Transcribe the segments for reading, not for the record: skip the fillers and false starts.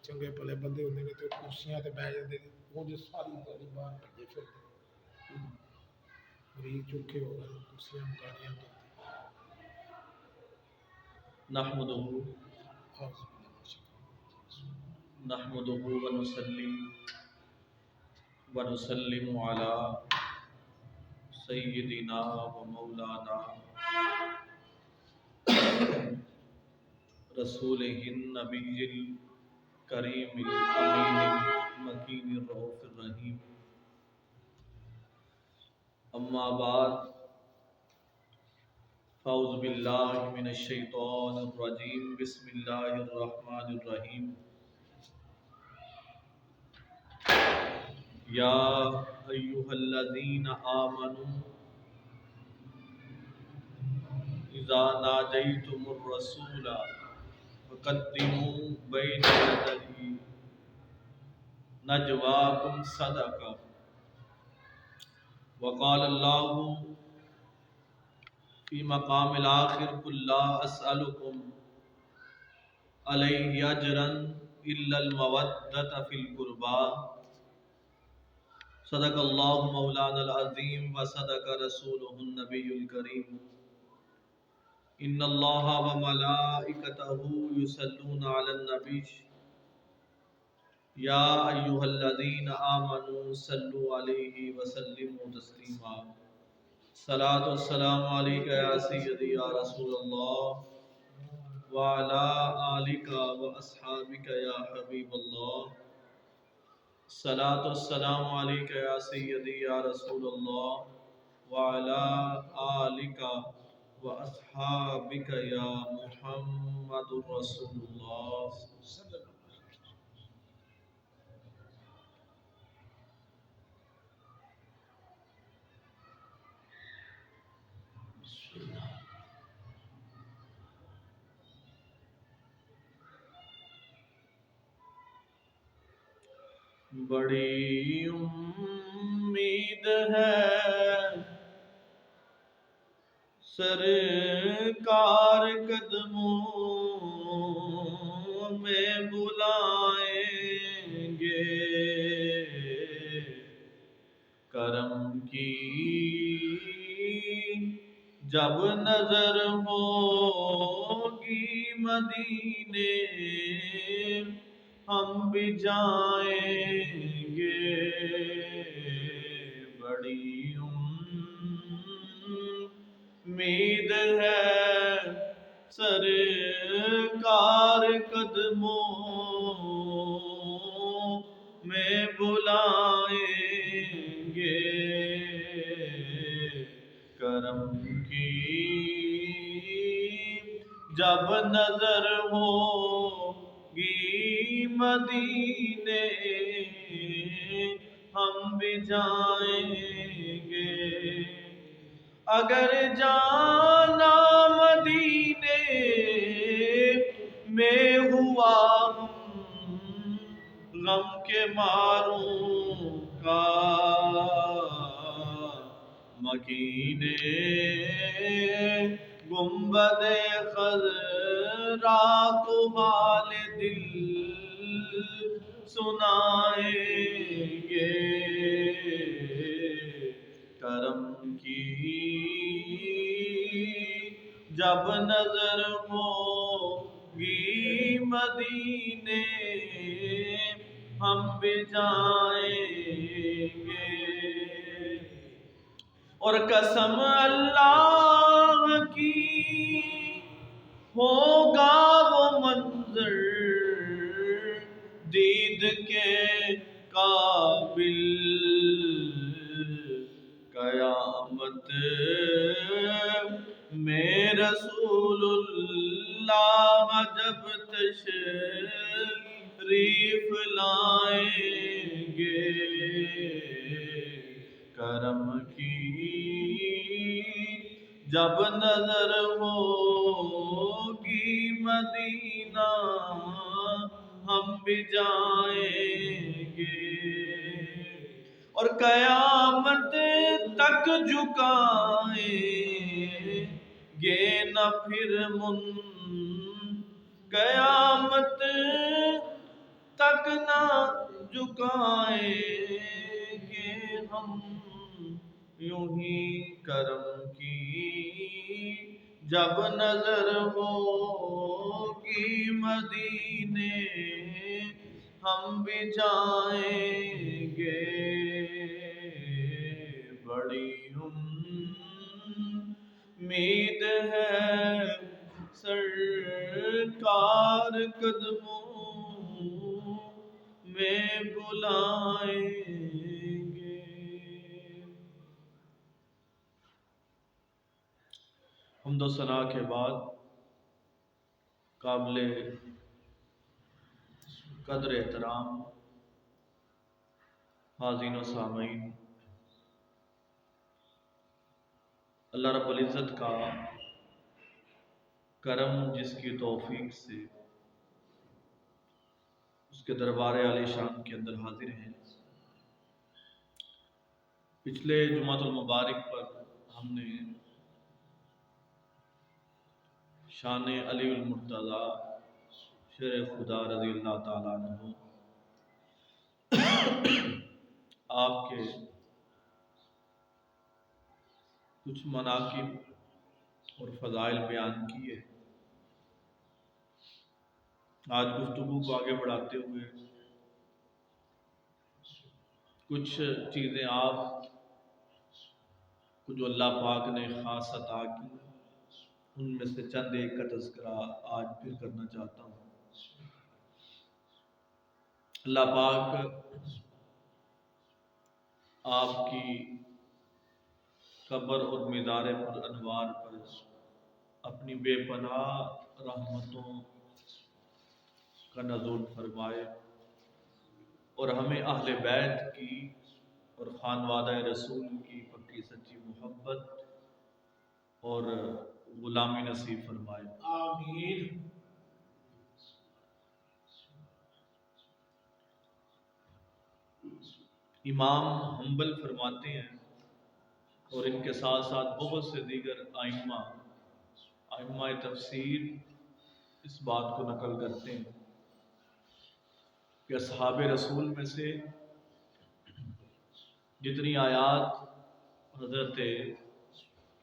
چنگے بھلے بندے ہوندے نے تے کرسیاں تے بیٹھ جاندے نے وہ جو ساری دیہڑی باہر بھجے پھردے مریض چوکھے ہو گئے کرسیاں مکانیاں تو نحمده ونصلي ونسلم على سيدنا ومولانا رسوله النبي الكريم الأمين المكين الرؤوف الرحيم أما بعد فأعوذ بالله من الشيطان الرجيم بسم الله الرحمن الرحيم يا أيها الذين آمنوا إذا ناجيتم الرسول فقدموا بين يدي نجواكم صدقة وقال الله في مقام الآخر قل لا أسألكم عليه أجرا إلا المودة في القربى صدق الله مولانا العظيم وصدق رسوله النبي الكريم إن الله وملائكته يصلون على النبي يا أيها الذين آمنوا صلوا عليه وسلموا تسليما صلاة والسلام عليك يا سيدي يا رسول الله وعلى آلك وأصحابك يا حبيب الله صلاة والسلام عليك يا سيدي يا رسول الله وعلى آلك وأصحابك يا محمد رسول الله بڑی امید ہے سرکار قدموں میں بلائیں گے کرم کی جب نظر ہوگی مدینے ہم بھی جائیں گے بڑی امید ہے سرکار قدموں میں بلائیں گے کرم کی جب نظر ہوگی مدینے ہم بھی جائیں گے اگر جانا مدینے میں ہوا غم کے ماروں کا مکینے گنبد خضرا کو حال دل سنائیں گے کرم کی جب نظر ہوگی مدینے ہم بھی جائیں گے اور قسم اللہ کی ہوگا وہ منظر دید کے قابل قیامت میں رسول اللہ جب تشریف لائیں گے کرم کی جب نظر ہوگی مدینہ ہم بھی جائیں گے اور قیامت تک جھکائیں گے نہ پھر قیامت تک نہ جھکائیں گے ہم، یوں ہی کرم کی جب نظر ہوگی مدینے ہم بھی جائیں گے، بڑی امید ہے سرکار قدموں میں بلائیں گے۔ حمد و ثنا کے بعد قابل قدر احترام حاضرین و سامعین، اللہ رب العزت کا کرم جس کی توفیق سے اس کے دربار عالی شان کے اندر حاضر ہیں۔ پچھلے جمعۃ المبارک پر ہم نے شان علی المرتضیٰ شیر خدا رضی اللہ تعالیٰ عنہ آپ کے کچھ مناقب اور فضائل بیان کیے۔ آج گفتگو کو آگے بڑھاتے ہوئے کچھ چیزیں آپ کو جو اللہ پاک نے خاص عطا کی، ان میں سے چند ایک کا تذکرہ آج پھر کرنا چاہتا ہوں۔ اللہ پاک آپ کی قبر اور مزار پر انوار پر اپنی بے پناہ رحمتوں کا نزول فرمائے، اور ہمیں اہل بیت کی اور خانوادہ رسول کی پکی سچی محبت اور غلامی نصیب فرمائے، آمین۔ امام حنبل فرماتے ہیں، اور ان کے ساتھ ساتھ بہت سے دیگر ائمہ تفسیر اس بات کو نقل کرتے ہیں کہ اصحاب رسول میں سے جتنی آیات حضرت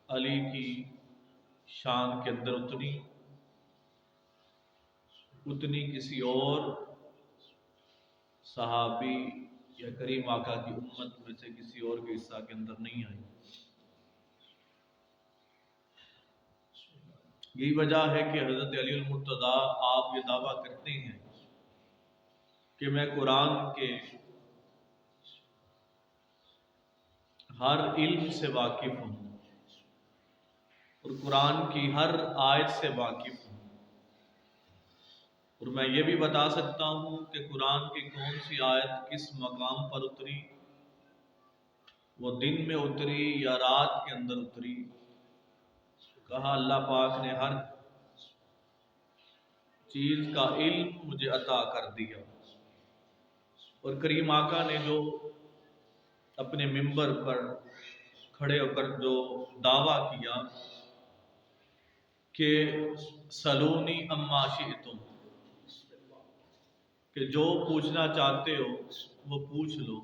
علی کی شان کے اندر اتنی کسی اور صحابی یا کریم آقا کی امت میں سے کسی اور کے حصہ کے اندر نہیں آئی۔ یہی وجہ ہے کہ حضرت علی المرتضیٰ آپ یہ دعویٰ کرتے ہیں کہ میں قرآن کے ہر علم سے واقف ہوں اور قرآن کی ہر آیت سے واقف ہوں، اور میں یہ بھی بتا سکتا ہوں کہ قرآن کی کون سی آیت کس مقام پر اتری، وہ دن میں اتری یا رات کے اندر اتری۔ کہا اللہ پاک نے ہر چیز کا علم مجھے عطا کر دیا، اور کریم آقا نے جو اپنے منبر پر کھڑے ہو کر جو دعویٰ کیا کہ سلونی اما شئتم، کہ جو پوچھنا چاہتے ہو وہ پوچھ لو،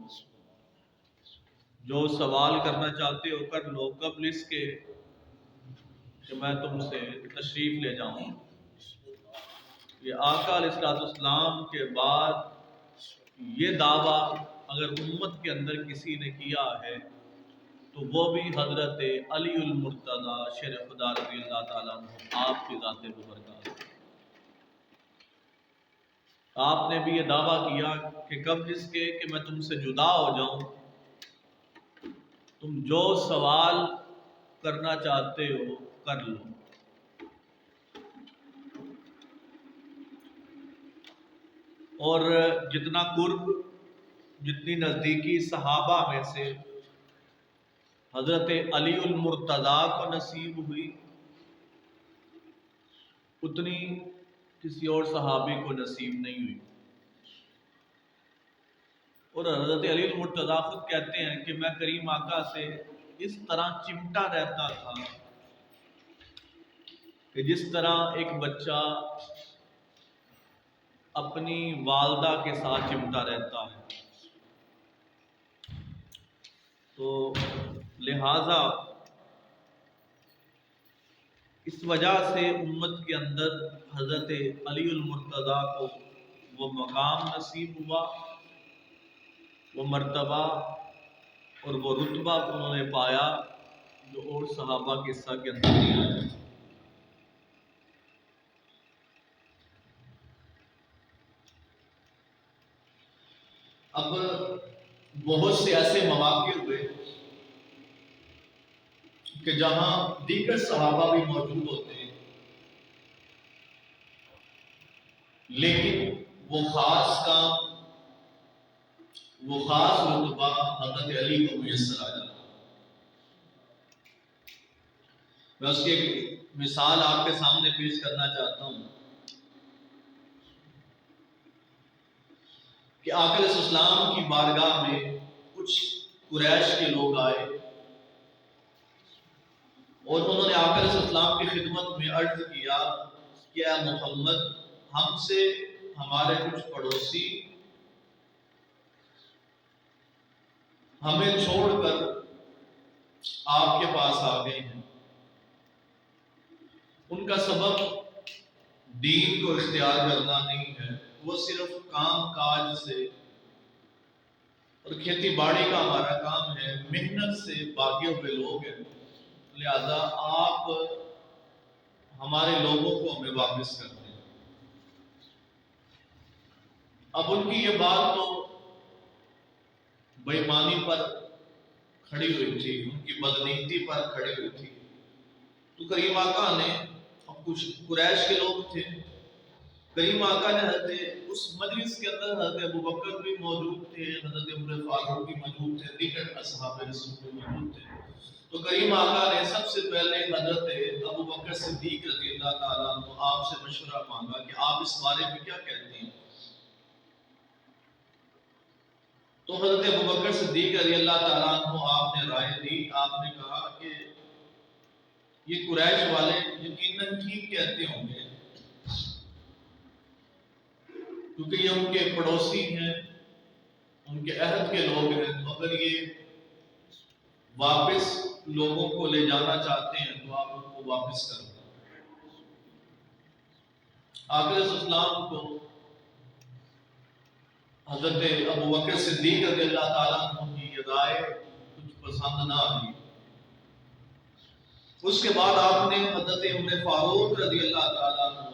جو سوال کرنا چاہتے ہو کر لو، قبل اس کے کہ میں تم سے تشریف لے جاؤں۔ یہ آقا علیہ السلام کے بعد یہ دعویٰ اگر امت کے اندر کسی نے کیا ہے تو وہ بھی حضرت علی المرتضیٰ شیر خدا رضی اللہ تعالیٰ عنہ آپ کی ذات مبارکہ۔ آپ نے بھی یہ دعویٰ کیا کہ قبل اس کے کہ میں تم سے جدا ہو جاؤں، تم جو سوال کرنا چاہتے ہو کر لو۔ اور جتنا قرب، جتنی نزدیکی صحابہ میں سے حضرت علی المرتضیٰ کو نصیب ہوئی، اتنی کسی اور صحابی کو نصیب نہیں ہوئی۔ اور حضرت علی المرتضیٰ خود کہتے ہیں کہ میں کریم آقا سے اس طرح چمٹا رہتا تھا کہ جس طرح ایک بچہ اپنی والدہ کے ساتھ چمٹا رہتا ہے، تو لہٰذا اس وجہ سے امت کے اندر حضرت علی المرتضیٰ کو وہ مقام نصیب ہوا، وہ مرتبہ اور وہ رتبہ انہوں نے پایا جو اور صحابہ کے قصہ کے اندر نہیں آیا۔ اب بہت سے ایسے مواقع ہوئے کہ جہاں دیگر صحابہ بھی موجود ہوتے ہیں، لیکن وہ خاص کام، وہ خاص رتبہ حضرت علی کو میسر آ جاتا۔ میں اس کی ایک مثال آپ کے سامنے پیش کرنا چاہتا ہوں کہ آقا علیہ السلام کی بارگاہ میں کچھ قریش کے لوگ آئے اور انہوں نے آقا علیہ السلام کی خدمت میں عرض کیا کہ اے محمد، ہم سے ہمارے کچھ پڑوسی ہمیں چھوڑ کر آپ کے پاس آ گئے ہیں۔ ان کا سبب دین کو اختیار کرنا نہیں ہے، وہ صرف کام کاج سے اور کھیتی باڑی کا ہمارا کام ہے، محنت سے باغے ہوئے لوگ ہیں، لہذا آپ ہمارے لوگوں کو ہمیں واپس کر دیں۔ اب ان کی یہ بات تو بے ایمانی پر کھڑی ہوئی تھی، ان کی بدنیتی پر کھڑی ہوئی تھی، تو کریم آقا نے، اب کچھ قریش کے لوگ تھے، کریم آقا نے حضرت اس مجلس کے اندر حضرت ابوبکر بھی موجود تھے، حضرت عمر فاروق بھی موجود تھے، دیگر اصحاب رسول بھی موجود تھے، تو کریم آقا نے سب سے پہلے حضرت ابوبکر صدیق رضی اللہ تعالیٰ عنہ آپ سے مشورہ مانگا کہ آپ اس بارے میں کیا کہتے ہیں؟ تو حضرت ابوبکر صدیق رضی اللہ تعالیٰ عنہ آپ نے رائے دی، آپ نے کہا کہ یہ قریش والے یقیناً ٹھیک کہتے ہوں گے، کیونکہ یہ ان کے پڑوسی ہیں، ان کے عہد کے لوگ ہیں، تو اگر یہ واپس لوگوں کو لے جانا چاہتے ہیں تو آپ ان کو واپس کر دیں۔ آقا علیہ السلام کو حضرت ابوبکر صدیق رضی اللہ تعالیٰ عنہ کی یہ رائے کچھ پسند نہ آئی۔ اس کے بعد آپ نے حضرت عمر فاروق رضی اللہ تعالیٰ عنہ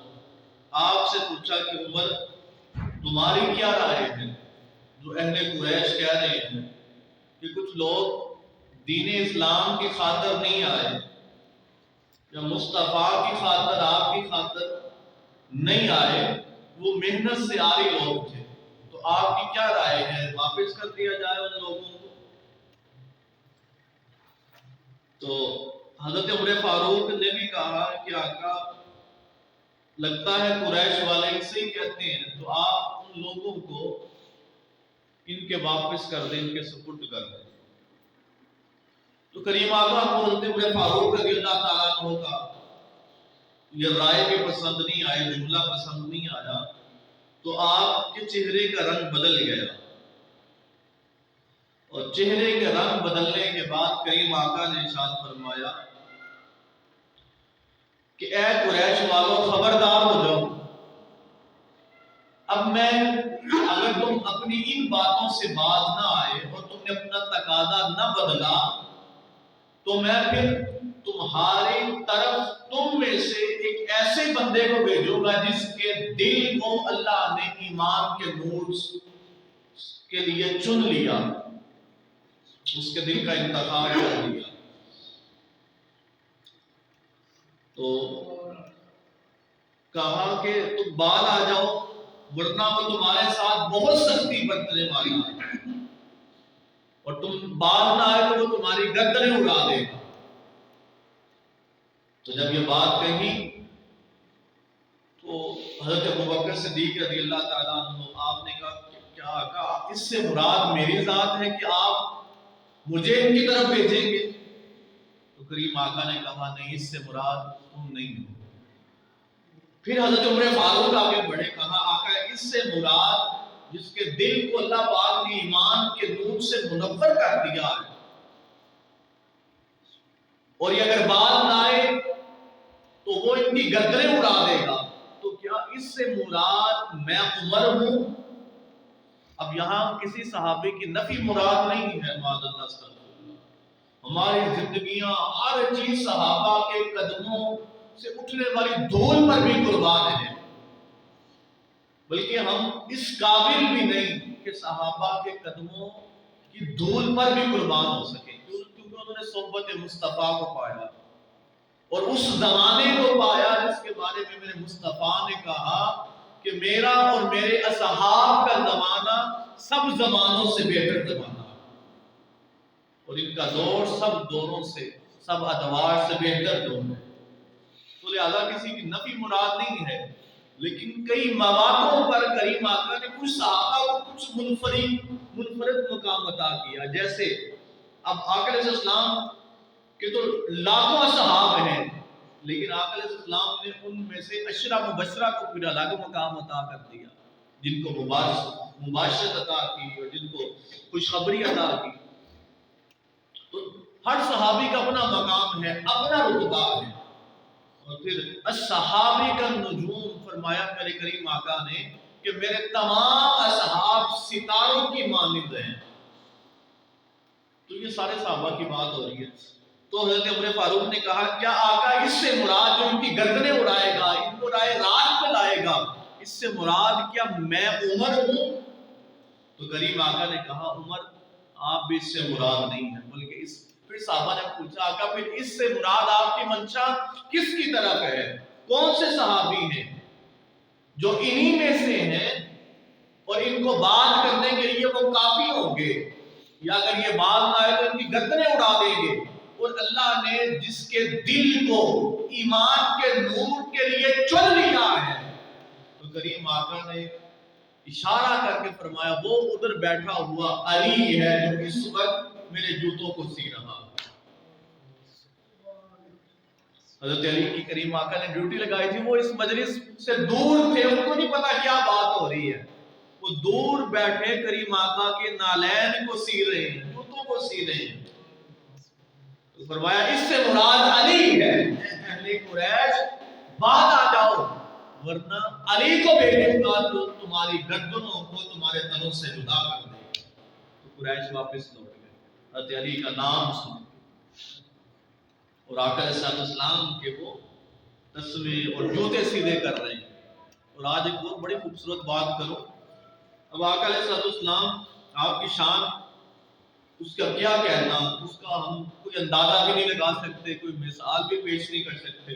آپ سے پوچھا کہ عمر، تمہاری کیا رائے ہے؟ جو اہل قریش کہہ رہے ہیں کہ کچھ لوگ دین اسلام کی خاطر نہیں آئے، یا مصطفیٰ کی خاطر، آپ کی خاطر نہیں آئے، وہ محنت سے آ رہے لوگ تھے، تو آپ کی کیا رائے ہے؟ واپس کر دیا جائے ان لوگوں کو؟ تو حضرت عمر فاروق نے بھی کہا کہ آقا، لگتا ہے قریش والے اسے ہی کہتے ہیں، تو آپ ان لوگوں کو ان کے واپس کر دیں، ان کے سپرد کر دیں۔ تو کریم آقا کو حضرت عمر فاروق رضی اللہ تعالیٰ عنہ کا یہ رائے بھی پسند نہیں آئی، جملہ پسند نہیں آیا، تو آپ کے چہرے کا رنگ بدل گیا، اور چہرے کے رنگ بدلنے کے بعد کریم آقا نے ارشاد فرمایا کہ اے قریش والوں، خبردار ہو جاؤ، اب میں، اگر تم اپنی ان باتوں سے باز نہ آئے اور تم نے اپنا تقاضا نہ بدلا، تو میں پھر تمہاری طرف تم میں سے ایک ایسے بندے کو بھیجوں گا جس کے دل کو اللہ نے ایمان کے نور کے لیے چن لیا، اس کے دل کا انتخاب کر لیا۔ تو کہا کہ تم باز آ جاؤ، ورنہ وہ تمہارے ساتھ بہت سختی برتنے والا ہے، اور تم باز نہ آئے تو وہ تمہاری گردنیں اڑا دے گا۔ تو جب یہ بات کہی تو حضرت ابوبکر صدیق رضی اللہ تعالیٰ عنہ آپ نے کہا کہ کیا آقا، اس سے مراد میری ذات ہے کہ آپ مجھے ان کی طرف بھیجیں گے؟ تو کریم آقا نے کہا نہیں، اس سے مراد تم نہیں ہو۔ پھر حضرت عمر فاروق آگے بڑھے، کہا آقا اس سے مراد جس کے دل کو اللہ پاک نے ایمان کے نور سے منور کر دیا ہے، اور یہ اگر بات نہ آئے تو وہ ان کی گردنیں اڑا دے گا، تو کیا اس سے مراد میں عمر ہوں؟ اب یہاں کسی صحابی کی نفی مراد نہیں ہے، معاذ اللہ سے ہماری زندگیاں ہر چیز صحابہ کے قدموں سے اٹھنے والی دھول پر بھی قربان ہے، بلکہ ہم اس قابل بھی نہیں کہ صحابہ کے قدموں کی دھول پر بھی قربان ہو سکے، کیونکہ انہوں نے صحبت مصطفیٰ کو پایا اور اس زمانے کو پایا جس کے بارے میں میرے مصطفیٰ نے کہا کہ میرا اور میرے اصحاب کا زمانہ سب زمانوں سے بہتر زمانہ ہے، اور ان کا دور سب دوروں سے، سب ادوار سے بہتر دور ہے۔ تو لہذا کسی کی نفی مراد نہیں ہے، لیکن کئی مواقعوں پر کریم آقا نے کچھ صحابہ کو کچھ منفرد مقام عطا کیا، جیسے اب آقا علیہ السلام کہ تو لاکھوں اصحاب ہیں، لیکن آقا علیہ السلام نے ان میں سے عشرہ مبشرہ کو پھر الگ مقام عطا کر دیا، جن کو مباشرت عطا کی اور جن کو خوشخبری عطا کی۔ تو ہر صحابی کا اپنا مقام ہے، اپنا رتبہ ہے، اور پھر الصحابی کا نجوم فرمایا میرے کریم آقا نے کہ میرے تمام اصحاب ستاروں کی مانند ہیں۔ تو یہ سارے صحابہ کی بات ہو رہی ہے، تو حضرت عمر فاروق نے کہا کیا آقا اس سے مراد جو ان کی گردنیں اڑائے گا، ان کو رائے راست پہ لائے گا، اس سے مراد کیا میں عمر ہوں؟ تو کریم آقا نے کہا عمر آپ بھی اس سے مراد نہیں ہیں، بلکہ پھر صحابہ نے پوچھا آقا پھر اس سے مراد آپ کی منشا کس کی طرف ہے؟ کون سے صحابی ہیں جو انہی میں سے ہیں اور ان کو بات کرنے کے لیے وہ کافی ہوں گے، یا اگر یہ بات نہ آئے تو ان کی گردنیں اڑا دیں گے؟ اور اللہ نے جس کے دل کو ایمان کے نور کے لیے چن لیا ہے، تو کریم آقا نے اشارہ کر کے فرمایا وہ ادھر بیٹھا ہوا علی ہے جو اس وقت میرے جوتوں کو سی رہا۔ حضرت علی کی کریم آقا نے ڈیوٹی لگائی تھی، وہ اس مجلس سے دور تھے، ان کو نہیں پتا کیا بات ہو رہی ہے، وہ دور بیٹھے کریم آقا کے نالین کو سی رہے ہیں، جوتوں کو سی رہے ہیں۔ تو فرمایا اس سے مراد علی ہے، اہل قریش بعد آ جاؤ ورنہ علی کو بھیجوں گا تو تمہاری گردنوں کو تمہارے تنوں سے جدا کر دے گا۔ تو قریش واپس لوٹ گئے، حضرت علی کا نام سن اور آقا علیہ السلام کے وہ تسبیح اور جوتے سیدھے کر رہے ہیں۔ اور آج ایک بہت بڑی خوبصورت بات کرو، اب آقا علیہ السلام آپ کی شان، اس کا کیا کہنا، اس کا ہم کوئی اندازہ بھی نہیں لگا سکتے، کوئی مثال بھی پیش نہیں کر سکتے،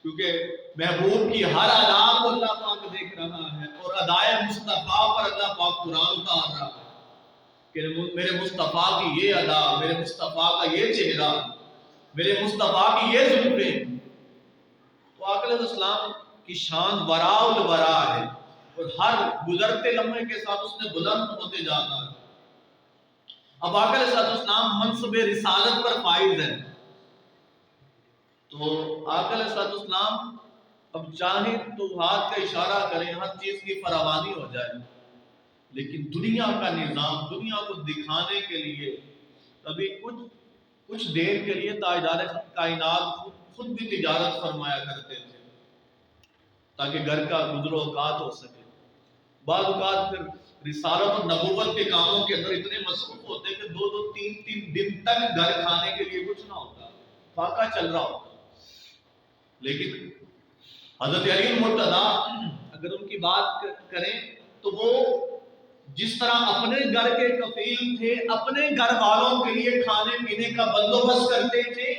کیونکہ محبوب کی ہر ادا کو اللہ پاک دیکھ رہا ہے، اور ادائے مصطفیٰ پر اللہ پاک قرآن اتار رہا ہے کہ میرے مصطفیٰ کی یہ ادا، میرے مصطفیٰ کا یہ چہرہ، میرے مصطفیٰ کی یہ زلفیں۔ تو آقا علیہ السلام کی شان وراء الورا ہے، اور ہر گزرتے لمحے کے ساتھ اس نے بلند ہوتے جانا ہے۔ اب آقا علیہ السلام منصب رسالت پر فائز ہے، تو آقا علیہ السلام اب چاہیں تو ہاتھ کا اشارہ کریں، ہر چیز کی فراوانی ہو جائے، لیکن دنیا کا نظام، دنیا کو دکھانے کے لیے کبھی کچھ دیر کے لیے تاجدار کائنات خود بھی تجارت فرمایا کرتے تھے تاکہ گھر کا گزر و اوقات ہو سکے۔ بعض اوقات پھر رسالت اور نبوت کے کاموں کے اندر اتنے مصروف ہوتے کہ 2-2 3-3 دن تک گھر کھانے کے لیے کچھ نہ ہوتا، فاقہ چل رہا ہوتا۔ لیکن حضرت علی المرتضیٰ اگر ان کی بات کریں تو وہ جس طرح اپنے گھر کے کفیل تھے، اپنے گھر والوں کے لیے کھانے پینے کا بندوبست کرتے تھے،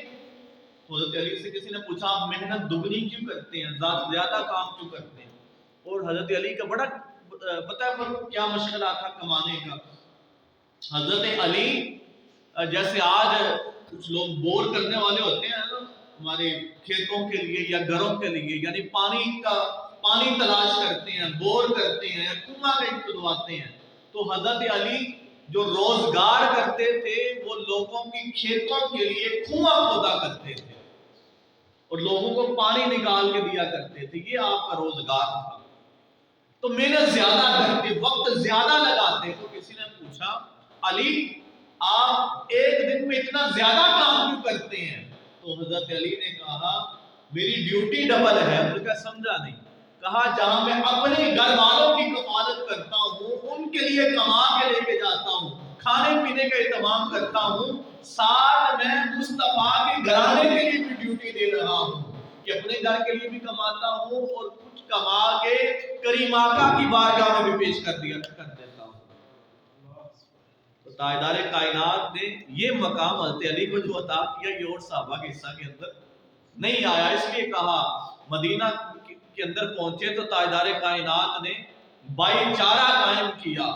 تو حضرت علی سے کسی نے پوچھا آپ محنت دگنی کیوں کرتے ہیں، زیادہ کام کیوں کرتے ہیں؟ اور حضرت علی کا بڑا پتہ ہے کیا مشغلہ تھا کمانے کا۔ حضرت علی جیسے آج کچھ لوگ بور کرنے والے ہوتے ہیں نا ہمارے کھیتوں کے لیے یا گھروں کے لیے، یعنی پانی تلاش کرتے ہیں، بور کرتے ہیں، کنواں کھدواتے ہیں، تو حضرت علی جو روزگار کرتے تھے وہ لوگوں کی کھیتوں کے لیے کنواں کھودا کرتے تھے اور لوگوں کو پانی نکال کے دیا کرتے تھے، یہ آپ کا روزگار تھا۔ تو محنت زیادہ کرتے, وقت زیادہ لگاتے. تو کسی نے پوچھا علی آپ ایک دن میں اتنا زیادہ کام کیوں کرتے ہیں؟ تو حضرت علی نے کہا میری ڈیوٹی ڈبل ہے. انہوں نے کہا سمجھا نہیں. کہا جہاں میں اپنے گھر والوں کی کفالت کرتا ہوں, ان کے لیے کما کے لے کے جاتا ہوں, کھانے پینے کا اہتمام کرتا ہوں, ساتھ میں مصطفیٰ کے گھرانے کے لیے بھی ڈیوٹی دے رہا ہوں کہ اپنے گھر کے لیے بھی کماتا ہوں اور کچھ کما کے کریم آقا کی بارگاہ میں بھی پیش کر دیتا ہوں. تو تاجدار کائنات نے یہ مقام حضرت علی کو جو عطا کیا یہ اور صحابہ کے حصہ کے اندر نہیں آیا. اس لیے کہا مدینہ کے اندر پہنچے تو تاجدار کائنات نے بھائی چارہ قائم کیا,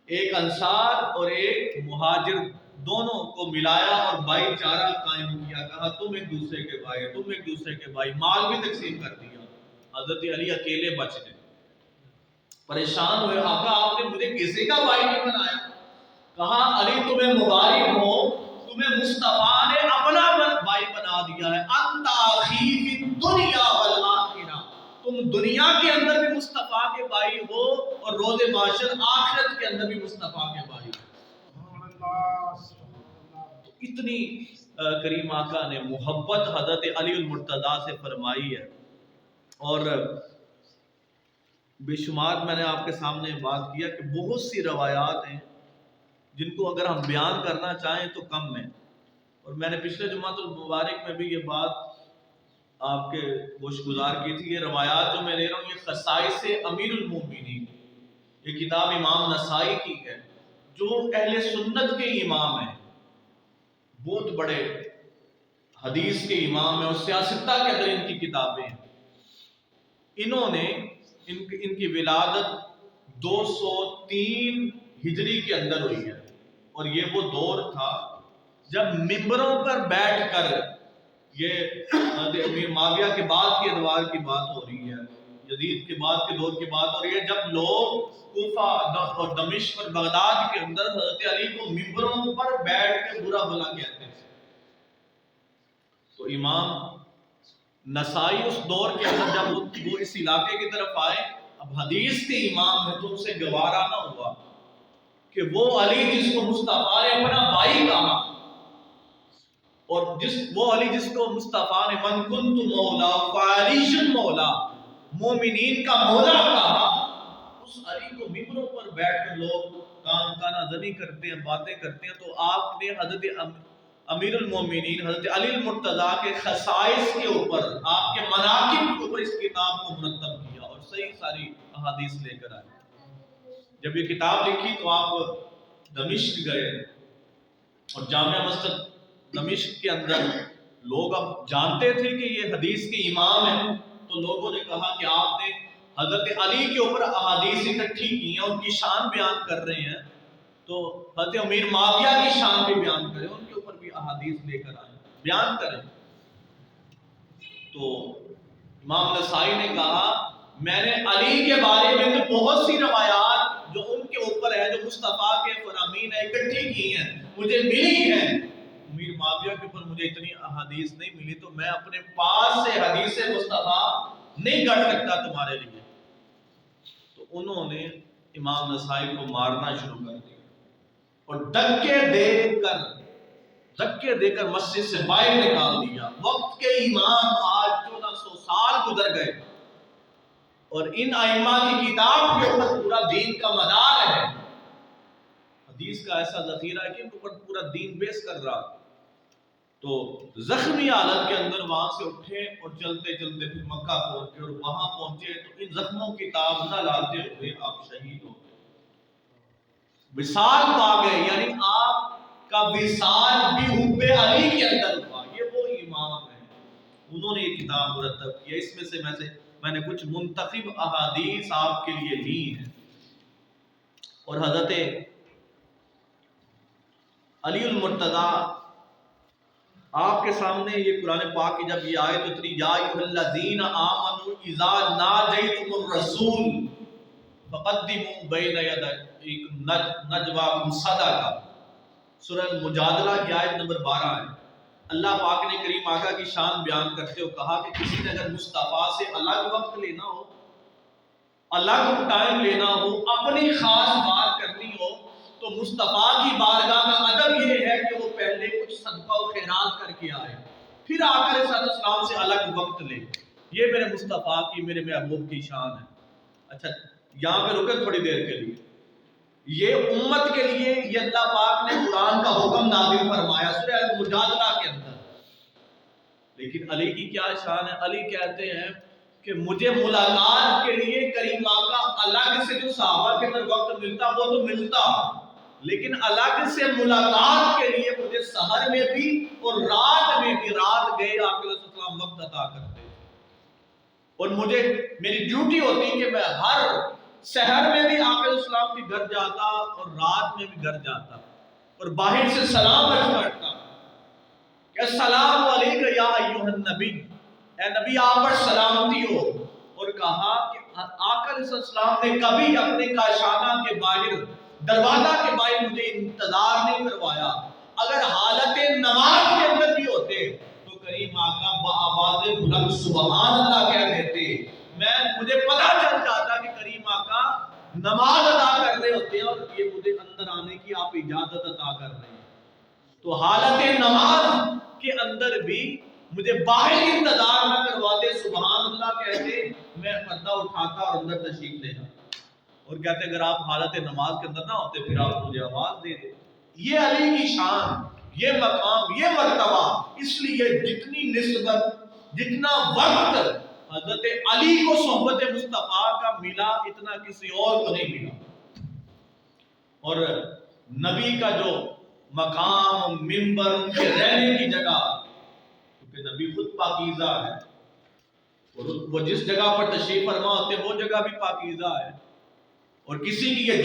ایک انصار اور ایک مہاجر دونوں کو ملایا اور بھائی چارہ قائم کیا. کہا تم ایک دوسرے کے بھائی, تم ایک دوسرے کے بھائی, مال بھی تقسیم کر دیا. حضرت علی اکیلے بچ گئے, پریشان ہوئے, آقا آپ نے مجھے کسی کا بھائی نہیں بنایا. کہا علی تمہیں مبارک ہو, تمہیں مصطفیٰ نے اپنا بھائی بنا دیا ہے. انت اخی فی الدنیا والآخرہ, تم دنیا کے اندر بھی مصطفیٰ کے بھائی ہو اور روز محشر آخرت کے اندر بھی مصطفیٰ کے بھائی ہو. اتنی کریم آقا نے محبت حضرت علی المرتضیٰ سے فرمائی ہے. اور بے شمار میں نے آپ کے سامنے بات کیا کہ بہت سی روایات ہیں جن کو اگر ہم بیان کرنا چاہیں تو کم ہے. اور میں نے پچھلے جمعۃ المبارک میں بھی یہ بات آپ کے گوش گزار کی تھی. یہ روایات جو میں لے رہا ہوں یہ خصائص امیر المومنین, یہ کتاب امام نسائی کی ہے جو اہل سنت کے امام ہیں, بہت بڑے حدیث کے امام ہیں اور سیاستہ کے اندر ان کی کتابیں ہیں. انہوں نے ان کی ولادت 203 ہجری کے اندر ہوئی ہے اور یہ وہ دور تھا جب ممبروں پر بیٹھ کر, یہ امیر معاویہ کے بعد کے ادوار کی بات ہو رہی ہے, یزید کے بعد کے دور کی بات ہو رہی ہے, جب لوگ کوفہ اور دمشق اور بغداد کے اندر حضرت علی کو ممبروں پر بیٹھ کے برا بھلا کہتے تھے. تو امام نسائی اس دور کے اندر جب وہ اس علاقے کی طرف آئے, اب حدیث کے امام ہے تو ان سے گوارا نہ ہوا کہ وہ علی جس کو مصطفیٰ نے اپنا بھائی کہا اور وہ علی جس کو مصطفیٰ نے من کنت مولا فعلی مولا, مومنین کا مولا کہا, اس علی کو ممبروں پر بیٹھ کر لوگ کانا زنی کرتے ہیں, باتیں کرتے ہیں. تو آپ نے حضرت امیر المومنین حضرت علی المرتضیٰ کے خصائص کے اوپر, آپ کے مناقب کے اوپر اس کتاب کو مرتب کیا اور صحیح ساری احادیث لے کر آئے. جب یہ کتاب لکھی تو آپ دمشق گئے اور جامع مسجد دمشق کے اندر لوگ اب جانتے تھے کہ یہ حدیث کے امام ہیں, تو لوگوں نے کہا کہ آپ نے حضرت علی کے اوپر احادیث اکٹھی کی ہیں, ان کی شان بیان کر رہے ہیں, تو حضرت امیر معاویہ کی شان بھی بیان کریں, ان کے اوپر بھی احادیث لے کر آئیں, بیان کریں. تو امام نسائی نے کہا میں نے علی کے بارے میں تو بہت سی روایات جو ان کے اوپر ہے, جو مصطفیٰ کے فرامین ہے, اکٹھی کی ہیں, مجھے ملی ہیں. امیر معاویہ کے اوپر مجھے اتنی احادیث نہیں ملی, تو میں اپنے پاس سے حدیث مصطفیٰ نہیں گڑھ سکتا تمہارے لیے. تو انہوں نے امام نسائی کو مارنا شروع کر دیا اور دھکے دے کر مسجد سے باہر نکال دیا. وقت کے امام آج 1400 سال گزر گئے اور ان ائمہ کی کتاب کے اوپر پورا دین کا مدار ہے, حدیث کا ایسا ذخیرہ ہے کہ ان کے اوپر پورا دین بیس کر رہا. تو زخمی حالت کے اندر وہاں سے اٹھے اور چلتے چلتے پھر مکہ پہنچے اور وہاں پہنچے تو ان زخموں کی تاب نہ لاتے ہوئے آپ شہید ہو گئے, وصال پا گئے. یعنی آپ کا وصال بھی حب علی کے اندر ہوا. یہ وہ امام ہیں, انہوں نے یہ کتاب مرتب کیا. اس میں سے میں نے کچھ منتخب احادیث آپ کے لیے لی ہیں. اور حضرت علی المرتضیٰ آپ کے سامنے یہ قرآن پاک کی جب یہ آیت اتری یا ایھا الذین آمنوا اذا ناجیتم الرسول فقدموا بین یدیکم نجواکم صدقہ, سورہ المجادلہ کی آیت نمبر 12 ہے. اللہ پاک نے کریم آقا کی شان بیان کرتے ہوئے کہا کہ کسی نے اگر مصطفیٰ سے الگ وقت لینا ہو الگ ٹائم لینا ہو، اپنی خاص بات کرنی ہو، تو مصطفیٰ کی بارگاہ کا ادب یہ ہے کہ وہ پہلے کچھ صدقہ و خیرات کر کے آئے، پھر آ کر صلی اللہ علیہ وسلم سے الگ وقت لے. یہ میرے مصطفیٰ کی، میرے محبوب کی شان ہے. اچھا یہاں پہ رکے تھوڑی دیر کے لیے. یہ امت کے لیے یہ اللہ پاک نے قرآن کا حکم نازل فرمایا سورہ المجادلہ کے اندر. لیکن علی کی کیا شان ہے؟ علی کہتے ہیں کہ مجھے ملاقات کے لیے کریم آقا الگ سے جو صحابہ کے اندر وقت ملتا وہ تو ملتا، لیکن الگ سے ملاقات کے لیے مجھے سحر میں بھی اور رات میں بھی، رات گئے آقا علیہ السلام وقت عطا کرتے، اور مجھے میری ڈیوٹی ہوتی کہ میں ہر سحر میں بھی آقا علیہ السلام کے گھر جاتا اور رات میں بھی گھر جاتا اور باہر سے سلام کرتا کہ السلام علیکم یا ایھا النبی، اے نبی آپ پر سلامتی ہو. اور کہا کہ آقا علیہ السلام نے کبھی اپنے کاشانہ کے باہر، دروازہ کے باہر مجھے انتظار نہیں کروایا. اگر حالت نماز کے اندر بھی ہوتے تو کریم آقا بآواز بلند سبحان اللہ کہہ دیتے. مجھے پتہ چل جاتا کہ کریم آقا نماز ادا کر رہے ہوتے ہیں اور یہ مجھے اندر آنے کی آپ اجازت عطا کر رہے ہیں. تو حالت نماز کے اندر بھی مجھے باہر انتظار نہ کرواتے، سبحان اللہ کہتے، میں پردہ اٹھاتا اور اندر تشریف لے جاتا اور کہتے اگر آپ حالت نماز کے اندر نہ ہوتے پھر آپ مجھے آواز دے دیں. یہ علی کی شان، یہ مقام، یہ مرتبہ. اس لیے جتنی نسبت، جتنا وقت حضرت علی کو صحبت مصطفیٰ کا ملا اتنا کسی اور کو نہیں ملا. اور نبی کا جو مقام، منبر، ان کے رہنے کی جگہ، کیونکہ نبی خود پاکیزہ ہے اور وہ جس جگہ پر تشریف فرما ہوتے ہیں وہ جگہ بھی پاکیزہ ہے، اور کسی کی یہ